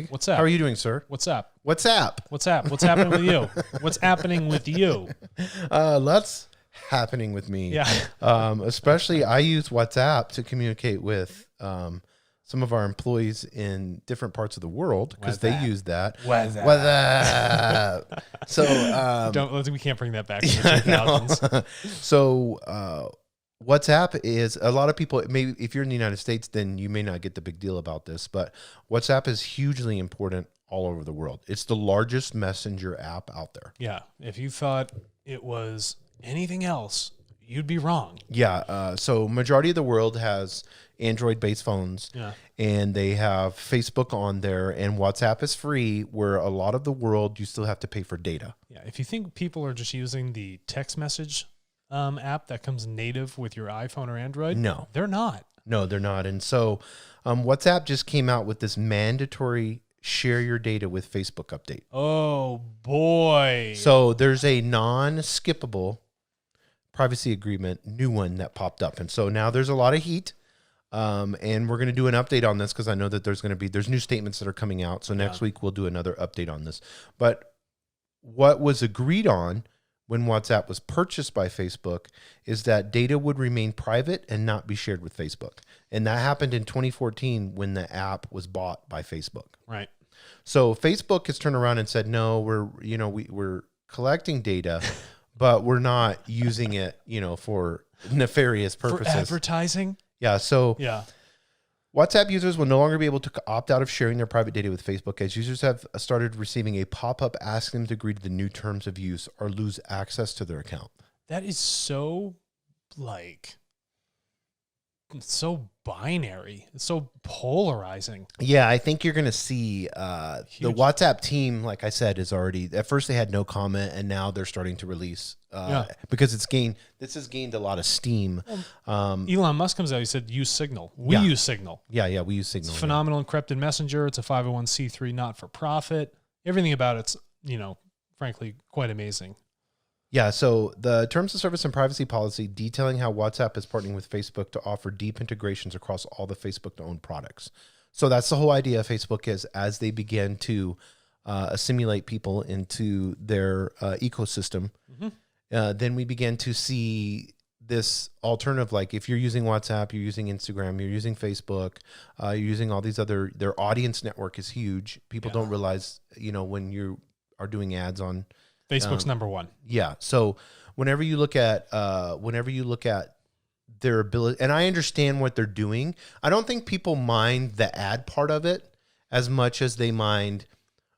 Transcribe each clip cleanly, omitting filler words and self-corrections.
What's up? How are you doing, sir? What's up? What's up? What's up? What's happening with you? What's happening with you? Lots happening with me. Yeah. Especially I use WhatsApp to communicate with some of our employees in different parts of the world because they use that. WhatsApp. So we can't bring that back to the 2000s. So WhatsApp is a lot of people. Maybe if you're in the United States, then you may not get the big deal about this, but WhatsApp is hugely important all over the world. It's the largest messenger app out there. Yeah. If you thought it was anything else, you'd be wrong. Yeah. So majority of the world has Android-based phones, and they have Facebook on there, and WhatsApp is free, where a lot of the world you still have to pay for data. Yeah. If you think people are just using the text message app that comes native with your iPhone or Android, no, they're not. No, they're not. And so WhatsApp just came out with this mandatory share your data with Facebook update. Oh, boy. So there's a non-skippable privacy agreement, new one that popped up. And so now there's a lot of heat. And we're going to do an update on this because I know that there's new statements that are coming out. So next week we'll do another update on this. But what was agreed on when WhatsApp was purchased by Facebook is that data would remain private and not be shared with Facebook. And that happened in 2014 when the app was bought by Facebook. Right. So Facebook has turned around and said, no, we're collecting data, but we're not using it, for nefarious purposes. For advertising? Yeah. So yeah. WhatsApp users will no longer be able to opt out of sharing their private data with Facebook, as users have started receiving a pop-up asking them to agree to the new terms of use or lose access to their account. That is so, it's so binary. It's so polarizing. Yeah, I think you're going to see the WhatsApp team, like I said, is already, at first they had no comment, and now they're starting to release because this has gained a lot of steam. Elon Musk comes out, he said, use Signal. We use Signal. Yeah, we use Signal. It's a phenomenal encrypted messenger. It's a 501c3 not-for-profit. Everything about it's, frankly, quite amazing. Yeah, so the terms of service and privacy policy detailing how WhatsApp is partnering with Facebook to offer deep integrations across all the Facebook-owned products. So that's the whole idea of Facebook is as they begin to assimilate people into their ecosystem, then we begin to see this alternative, like if you're using WhatsApp, you're using Instagram, you're using Facebook, you're using all these other, their audience network is huge. People don't realize, when you are doing ads on Facebook's number one. Yeah. So whenever you look at their ability, and I understand what they're doing, I don't think people mind the ad part of it as much as they mind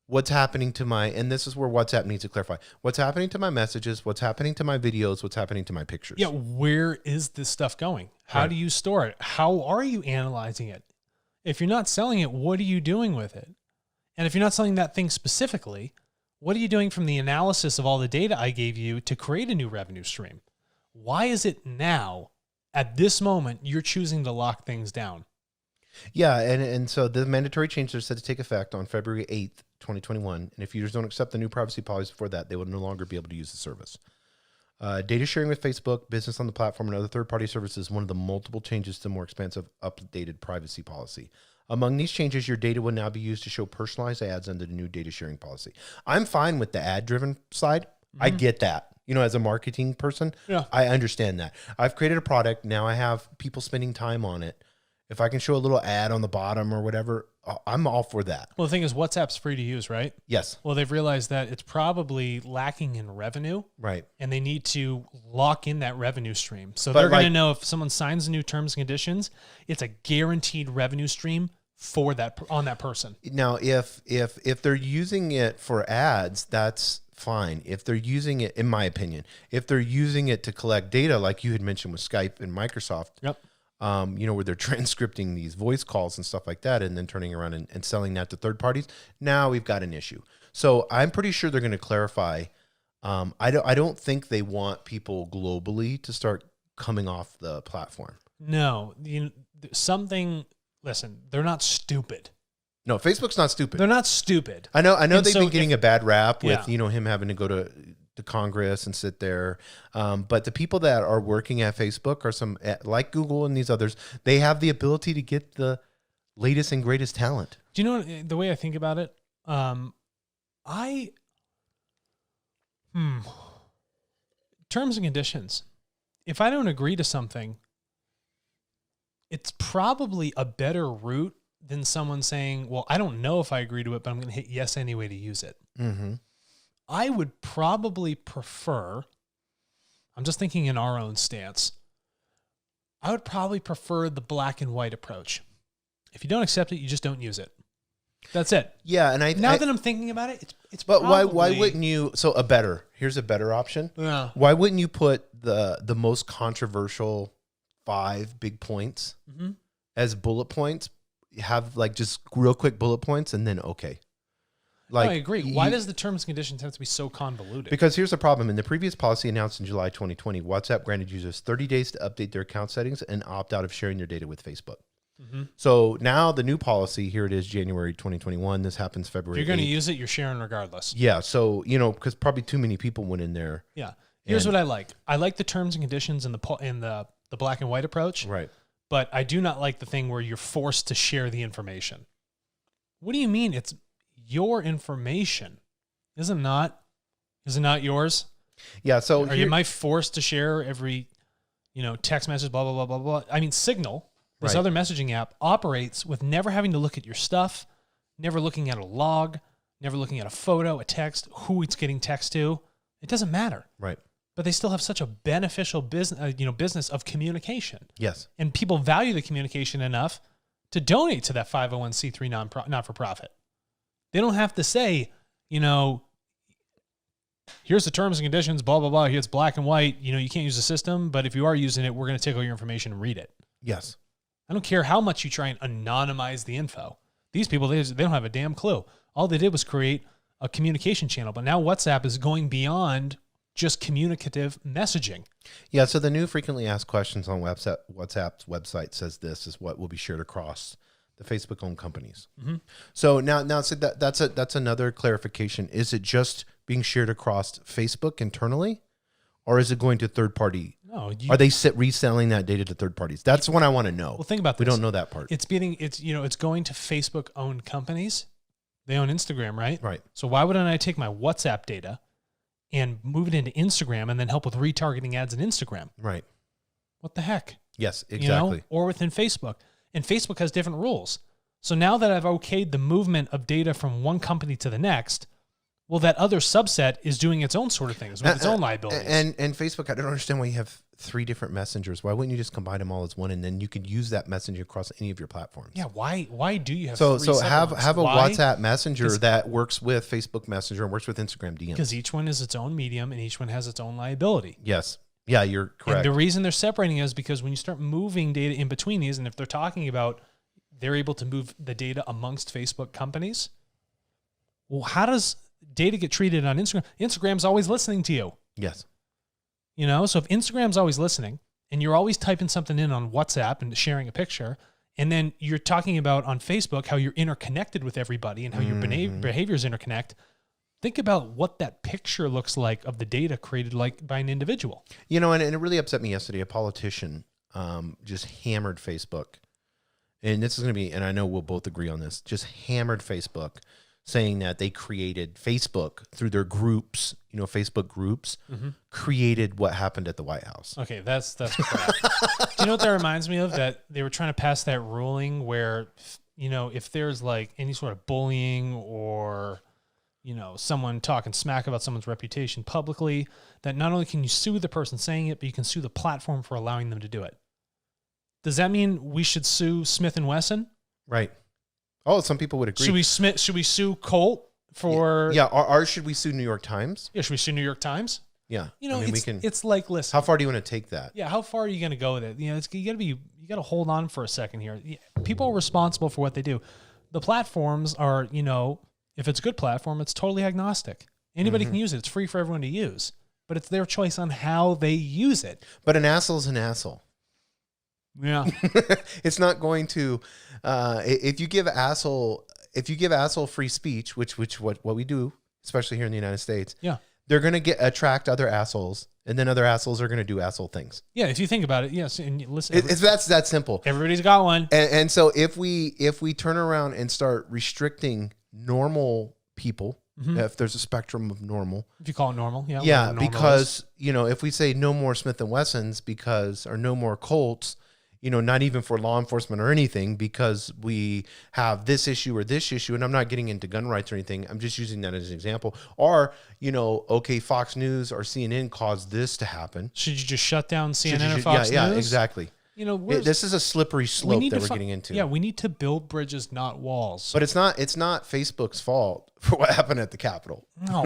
what's happening to and this is where WhatsApp needs to clarify, what's happening to my messages, what's happening to my videos, what's happening to my pictures. Yeah. Where is this stuff going? How do you store it? How are you analyzing it? If you're not selling it, what are you doing with it? And if you're not selling that thing specifically, what are you doing from the analysis of all the data I gave you to create a new revenue stream? Why is it now, at this moment, you're choosing to lock things down? Yeah, and so the mandatory changes are set to take effect on February 8th, 2021. And if users don't accept the new privacy policies before that, they will no longer be able to use the service. Data sharing with Facebook, business on the platform, and other third-party services is one of the multiple changes to more expansive, updated privacy policy. Among these changes, your data will now be used to show personalized ads under the new data sharing policy. I'm fine with the ad-driven side. I get that. As a marketing person, I understand that. I've created a product. Now I have people spending time on it. If I can show a little ad on the bottom or whatever, I'm all for that. Well, the thing is, WhatsApp's free to use, right? Yes. Well, they've realized that it's probably lacking in revenue. Right. And they need to lock in that revenue stream. So they're going to know if someone signs the new terms and conditions, it's a guaranteed revenue stream for that on that person. Now, if they're using it for ads, that's fine. If they're using it, in my opinion, if they're using it to collect data, like you had mentioned with Skype and Microsoft, where they're transcripting these voice calls and stuff like that, and then turning around and selling that to third parties, now we've got an issue. So I'm pretty sure they're going to clarify. I don't think they want people globally to start coming off the platform. No, listen, they're not stupid. No, Facebook's not stupid. They're not stupid. I know they've been getting a bad rap with, him having to go to Congress and sit there. But the people that are working at Facebook are like Google and these others, they have the ability to get the latest and greatest talent. Do you know the way I think about it? Terms and conditions. If I don't agree to something, it's probably a better route than someone saying, well, I don't know if I agree to it, but I'm going to hit yes anyway to use it. Mm-hmm. I would probably prefer, I'm just thinking in our own stance, I would probably prefer the black and white approach. If you don't accept it, you just don't use it. That's it. Yeah, and that I'm thinking about it, it's but probably, why wouldn't you? So here's a better option. Yeah. Why wouldn't you put the most controversial 5 big points as bullet points? Have like just real quick bullet points, and then okay. Like, I agree. Why does the terms and conditions have to be so convoluted? Because here's the problem. In the previous policy announced in July 2020, WhatsApp granted users 30 days to update their account settings and opt out of sharing their data with Facebook. Mm-hmm. So now the new policy, here it is, January 2021. This happens February. If you're going to use it, you're sharing regardless. Yeah. So, because probably too many people went in there. Yeah. Here's what I like. I like the terms and conditions in the black and white approach. Right. But I do not like the thing where you're forced to share the information. What do you mean? It's your information. Is it not yours? Yeah. So am I forced to share every, text message, blah, blah, blah, blah, blah. I mean, Signal, this other messaging app, operates with never having to look at your stuff, never looking at a log, never looking at a photo, a text, who it's getting text to. It doesn't matter. Right. But they still have such a beneficial business of communication. Yes. And people value the communication enough to donate to that 501c3 not-for-profit. They don't have to say, here's the terms and conditions, blah, blah, blah. It's black and white. You can't use the system, but if you are using it, we're going to take all your information and read it. Yes. I don't care how much you try and anonymize the info. These people, they don't have a damn clue. All they did was create a communication channel, but now WhatsApp is going beyond just communicative messaging. Yeah, so the new frequently asked questions on WhatsApp's website says this is what will be shared across the Facebook-owned companies. Mm-hmm. So now so that's another clarification. Is it just being shared across Facebook internally, or is it going to third party? No, are they reselling that data to third parties? That's what I want to know. Well, think about this. We don't know that part. It's going to Facebook-owned companies. They own Instagram, right? Right. So why wouldn't I take my WhatsApp data and move it into Instagram and then help with retargeting ads in Instagram? Right. What the heck? Yes, exactly. Or within Facebook. And Facebook has different rules. So now that I've okayed the movement of data from one company to the next, well, that other subset is doing its own sort of things with its own liabilities. And Facebook, I don't understand why you have 3 different messengers. Why wouldn't you just combine them all as one, and then you could use that messenger across any of your platforms? Yeah, why do you have so 3 have ones? a Why? WhatsApp messenger that works with Facebook Messenger and works with Instagram DM? Because each one is its own medium and each one has its own liability. Yes. Yeah, you're correct. And the reason they're separating is because when you start moving data in between these, and if they're talking about they're able to move the data amongst Facebook companies, well, how does data get treated on Instagram? Instagram's always listening to you. Yes. So if Instagram's always listening and you're always typing something in on WhatsApp and sharing a picture, and then you're talking about on Facebook how you're interconnected with everybody and how your behaviors interconnect, think about what that picture looks like of the data created by an individual. And it really upset me yesterday. A politician just hammered Facebook. And this is going to be, and I know we'll both agree on this, just hammered Facebook, saying that they created Facebook through their groups, Facebook groups, created what happened at the White House. Okay, that's crap. Do you know what that reminds me of? That they were trying to pass that ruling where, if there's like any sort of bullying or, someone talking smack about someone's reputation publicly, that not only can you sue the person saying it, but you can sue the platform for allowing them to do it. Does that mean we should sue Smith & Wesson? Right. Oh, some people would agree. Should we sue Colt for? Yeah. Or should we sue New York Times? Yeah. Should we sue New York Times? Yeah. It's like, listen. How far do you want to take that? Yeah. How far are you going to go with it? You got to hold on for a second here. People are responsible for what they do. The platforms are, if it's a good platform, it's totally agnostic. Anybody can use it. It's free for everyone to use, but it's their choice on how they use it. But an asshole is an asshole. Yeah. It's not going to, if you give asshole free speech, which what we do, especially here in the United States, yeah, they're going to attract other assholes, and then other assholes are going to do asshole things. Yeah, if you think about it, yes. And listen, That's that simple. Everybody's got one. And so if we turn around and start restricting normal people, if there's a spectrum of normal, if you call it normal, yeah, because if we say no more Smith and Wessons or no more Colts, not even for law enforcement or anything, because we have this issue or this issue, and I'm not getting into gun rights or anything. I'm just using that as an example. Or, okay, Fox News or CNN caused this to happen. Should you just shut down CNN or Fox News? Yeah, exactly. This is a slippery slope that we're getting into. Yeah, we need to build bridges, not walls. But it's not Facebook's fault for what happened at the Capitol. No.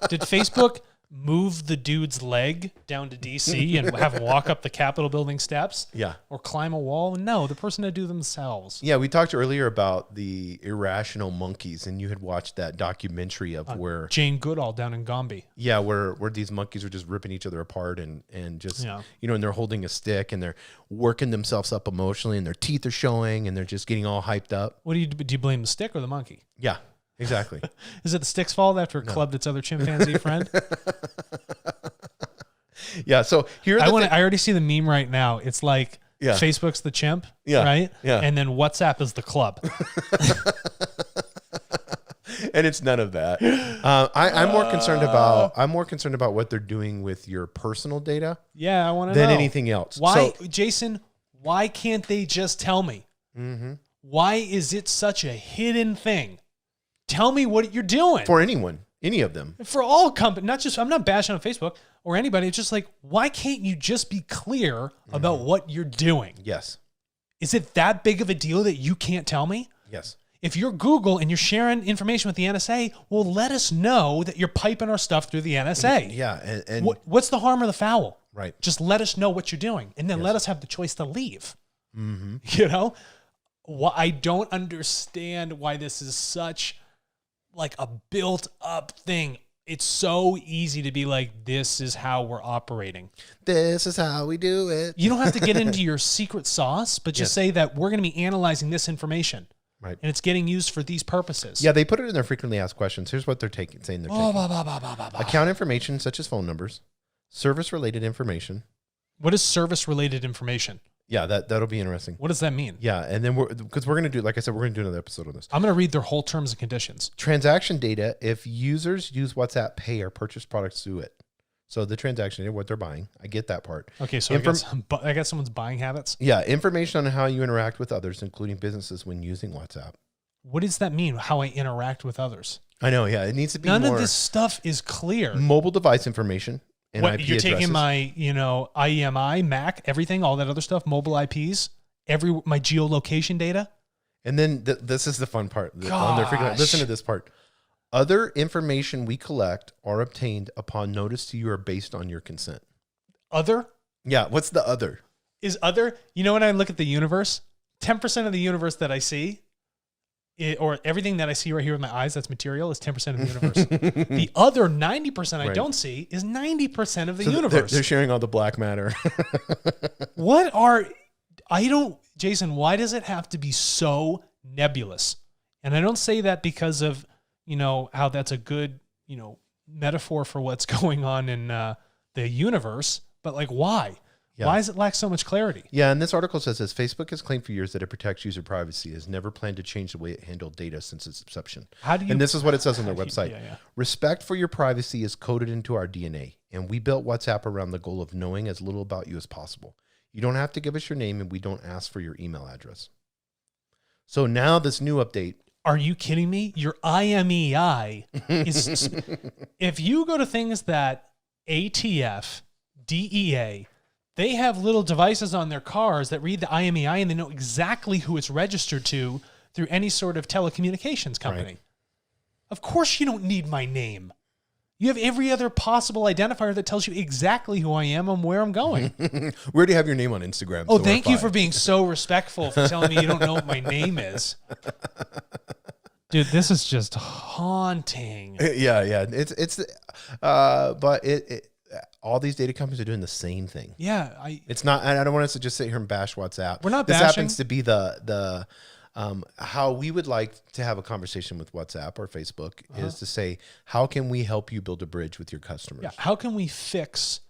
Did Facebook move the dude's leg down to DC and have him walk up the Capitol building steps? Yeah. Or climb a wall? No, the person had to do themselves. Yeah, we talked earlier about the irrational monkeys, and you had watched that documentary of where Jane Goodall down in Gombe. Yeah, where these monkeys are just ripping each other apart and just and they're holding a stick and they're working themselves up emotionally and their teeth are showing and they're just getting all hyped up. Do you blame the stick or the monkey? Yeah. Exactly. Is it the stick's fault after it clubbed its other chimpanzee friend? Yeah. So here, I already see the meme right now. It's like Facebook's the chimp, right? Yeah. And then WhatsApp is the club. And it's none of that. I'm more concerned about what they're doing with your personal data. Yeah, I want to know than anything else. Why, Jason? Why can't they just tell me? Mm-hmm. Why is it such a hidden thing? Tell me what you're doing. For anyone, any of them. For all companies, not just, I'm not bashing on Facebook or anybody. It's just like, why can't you just be clear about what you're doing? Yes. Is it that big of a deal that you can't tell me? Yes. If you're Google and you're sharing information with the NSA, well, let us know that you're piping our stuff through the NSA. Yeah. And what's the harm or the foul? Right. Just let us know what you're doing. And then let us have the choice to leave. Mm-hmm. I don't understand why this is such like a built up thing. It's so easy to be like, this is how we're operating. This is how we do it. You don't have to get into your secret sauce, but just say that we're going to be analyzing this information. Right. And it's getting used for these purposes. Yeah, they put it in their frequently asked questions. Here's what they're taking. Account information such as phone numbers, service-related information. What is service-related information? Yeah, that'll be interesting. What does that mean? Yeah, and then we're going to do, like I said, we're going to do another episode on this. I'm going to read their whole terms and conditions. Transaction data, if users use WhatsApp Pay or purchase products through it. So the transaction data, what they're buying. I get that part. Okay, so I got someone's buying habits. Yeah, information on how you interact with others, including businesses when using WhatsApp. What does that mean, how I interact with others? I know, yeah. It needs to be None of this stuff is clear. Mobile device information. And what, IP you're addresses. taking my, IEMI, MAC, everything, all that other stuff, mobile IPs, my geolocation data. And then this is the fun part. Listen to this part. Other information we collect are obtained upon notice to you or based on your consent. Other? Yeah. What's the other? Is other, when I look at the universe, 10% of the universe that I see, or everything that I see right here with my eyes that's material, is 10% of the universe. The other 90% I don't see is 90% of the universe. They're sharing all the black matter. Jason, why does it have to be so nebulous? And I don't say that because of, how that's a good, metaphor for what's going on in the universe, but like, why? Yeah. Why does it lack so much clarity? Yeah, and this article says this: Facebook has claimed for years that it protects user privacy, has never planned to change the way it handled data since its inception. And this is what it says on their website. Respect for your privacy is coded into our DNA, and we built WhatsApp around the goal of knowing as little about you as possible. You don't have to give us your name, and we don't ask for your email address. So now this new update. Are you kidding me? Your IMEI is... If you go to things that ATF, DEA... They have little devices on their cars that read the IMEI and they know exactly who it's registered to through any sort of telecommunications company. Right. Of course you don't need my name. You have every other possible identifier that tells you exactly who I am and where I'm going. Where do you have your name on Instagram? Oh, thank you for being so respectful for telling me you don't know what my name is. Dude, this is just haunting. Yeah. But all these data companies are doing the same thing. Yeah, it's not. I don't want us to just sit here and bash WhatsApp. We're not this bashing. This happens to be the How we would like to have a conversation with WhatsApp or Facebook is to say, how can we help you build a bridge with your customers? Yeah. How can we fix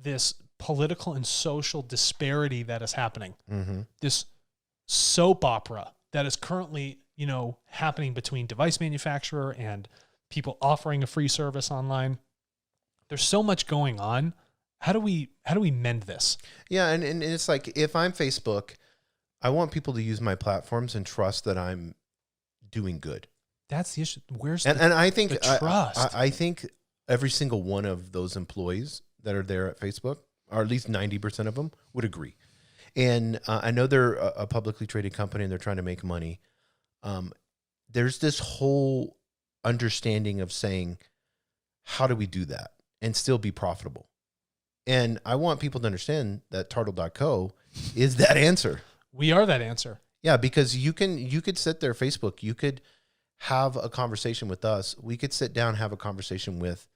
this political and social disparity that is happening? This soap opera that is currently, happening between device manufacturer and people offering a free service online. There's so much going on. How do we mend this? Yeah, and it's like, if I'm Facebook, I want people to use my platforms and trust that I'm doing good. That's the issue. Where's and I think the trust? I think every single one of those employees that are there at Facebook, or at least 90% of them, would agree. And I know they're a publicly traded company and they're trying to make money. There's this whole understanding of saying, how do we do that and still be profitable? And I want people to understand that TARTLE.co is that answer. We are that answer. Yeah, because you could sit there, Facebook, you could have a conversation with us. We could sit down, have a conversation with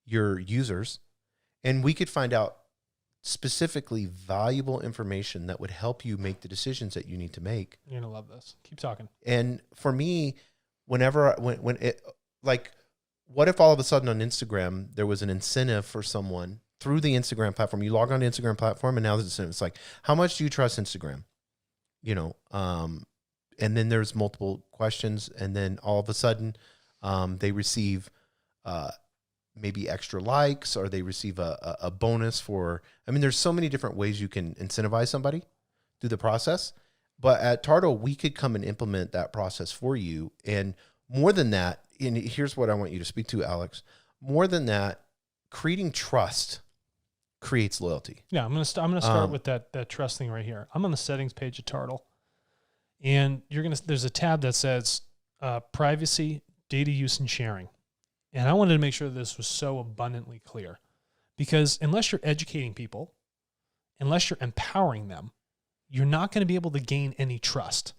your users, and we could find out specifically valuable information that would help you make the decisions that you need to make. You're going to love this. Keep talking. And for me, when it, like, what if all of a sudden on Instagram, there was an incentive for someone through the Instagram platform? You log on to Instagram platform and now there's an incentive. It's like, how much do you trust Instagram? And then there's multiple questions, and then all of a sudden they receive maybe extra likes, or they receive a bonus for, there's so many different ways you can incentivize somebody through the process. But at TARTLE, we could come and implement that process for you. And more than that, and here's what I want you to speak to, Alex, more than that, creating trust creates loyalty. Yeah, I'm gonna start with that trust thing right here. I'm on the settings page of TARTLE, and there's a tab that says privacy, data use, and sharing. And I wanted to make sure that this was so abundantly clear, because unless you're educating people, unless you're empowering them, you're not going to be able to gain any trust.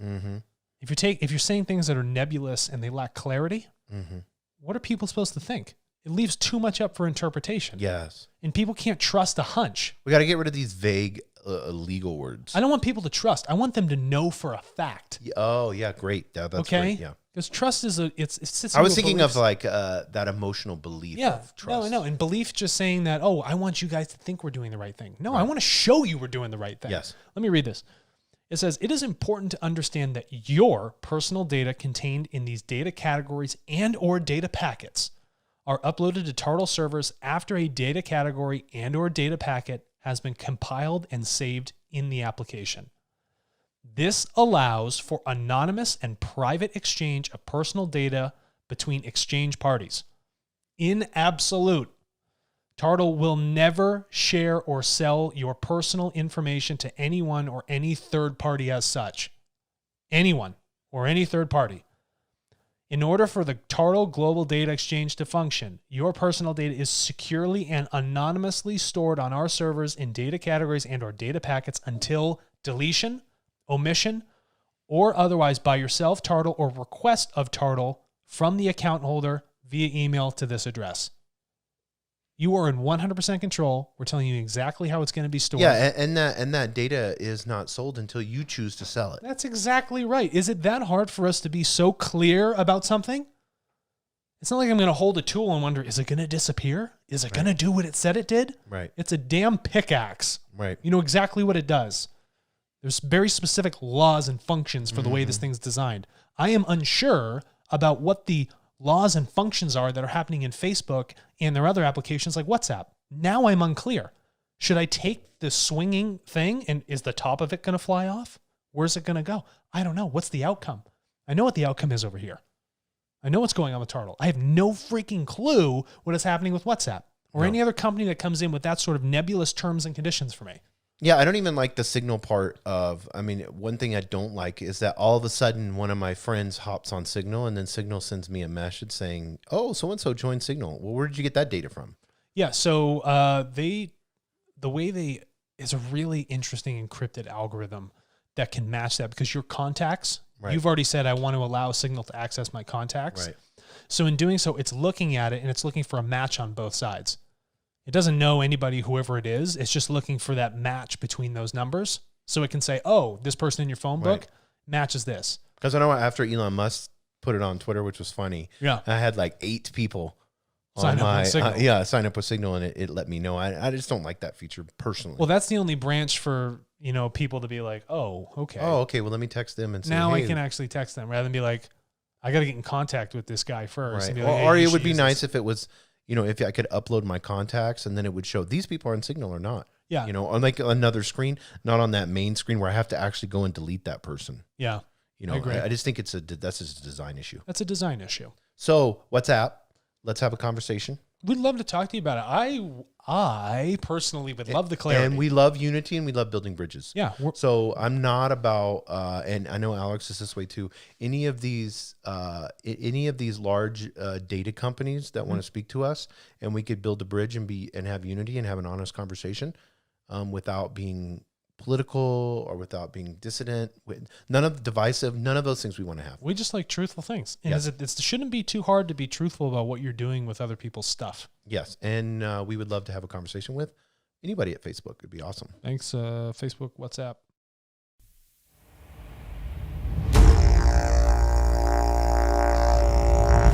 If you're saying things that are nebulous and they lack clarity, what are people supposed to think? It leaves too much up for interpretation. Yes. And people can't trust a hunch. We got to get rid of these vague legal words. I don't want people to trust. I want them to know for a fact. Oh, yeah, great. That's okay? Great. Yeah. Because trust is it's I was thinking of like that emotional belief of trust. No, I know. And belief just saying that, oh, I want you guys to think we're doing the right thing. No, right. I want to show you we're doing the right thing. Yes. Let me read this. It says, it is important to understand that your personal data contained in these data categories and or data packets are uploaded to TARTLE servers after a data category and or data packet has been compiled and saved in the application. This allows for anonymous and private exchange of personal data between exchange parties. In absolute, TARTLE will never share or sell your personal information to anyone or any third party as such. Anyone or any third party. In order for the TARTLE Global Data Exchange to function, your personal data is securely and anonymously stored on our servers in data categories and or data packets until deletion, omission, or otherwise by yourself, TARTLE, or request of TARTLE from the account holder via email to this address. You are in 100% control. We're telling you exactly how it's going to be stored. Yeah, and that data is not sold until you choose to sell it. That's exactly right. Is it that hard for us to be so clear about something? It's not like I'm going to hold a tool and wonder, is it going to disappear? Is it going to do what it said it did? Right. It's a damn pickaxe. Right. You know exactly what it does. There's very specific laws and functions for the way this thing's designed. I am unsure about what the laws and functions are that are happening in Facebook and their other applications like WhatsApp. Now I'm unclear. Should I take the swinging thing and is the top of it going to fly off? Where's it going to go? I don't know. What's the outcome? I know what the outcome is over here. I know what's going on with TARTLE. I have no freaking clue what is happening with WhatsApp or any other company that comes in with that sort of nebulous terms and conditions for me. Yeah, I don't even like the Signal part of, one thing I don't like is that all of a sudden one of my friends hops on Signal and then Signal sends me a message saying, oh, so-and-so joined Signal. Well, where did you get that data from? Yeah, so it's a really interesting encrypted algorithm that can match that because your contacts, you've already said, I want to allow Signal to access my contacts. Right. So in doing so, it's looking at it and it's looking for a match on both sides. It doesn't know anybody, whoever it is. It's just looking for that match between those numbers. So it can say, oh, this person in your phone book matches this. Because I know after Elon Musk put it on Twitter, which was funny, Yeah. I had like 8 people Sign up with Signal. sign up with Signal, and it let me know. I just don't like that feature personally. Well, that's the only branch for, people to be like, oh, okay. Oh, okay. Well, let me text them and say, Now hey, I can actually text them rather than be like, I got to get in contact with this guy first. right. And be like, Or hey, you it would should be use nice this. if it was, if I could upload my contacts and then it would show these people are on Signal or not. Yeah. On like another screen, not on that main screen where I have to actually go and delete that person. Yeah. I agree. I just think that's just a design issue. That's a design issue. So WhatsApp, let's have a conversation. We'd love to talk to you about it. I personally would love the clarity. And we love unity and we love building bridges. Yeah. So I'm not about, and I know Alex is this way too. Any of these large data companies that want to speak to us, and we could build a bridge and have unity and have an honest conversation, without being political or without being dissident, none of divisive, none of those things we want to have. We just like truthful things. And Yes. it shouldn't be too hard to be truthful about what you're doing with other people's stuff. Yes, and we would love to have a conversation with anybody at Facebook. It'd be awesome. Thanks, Facebook, WhatsApp.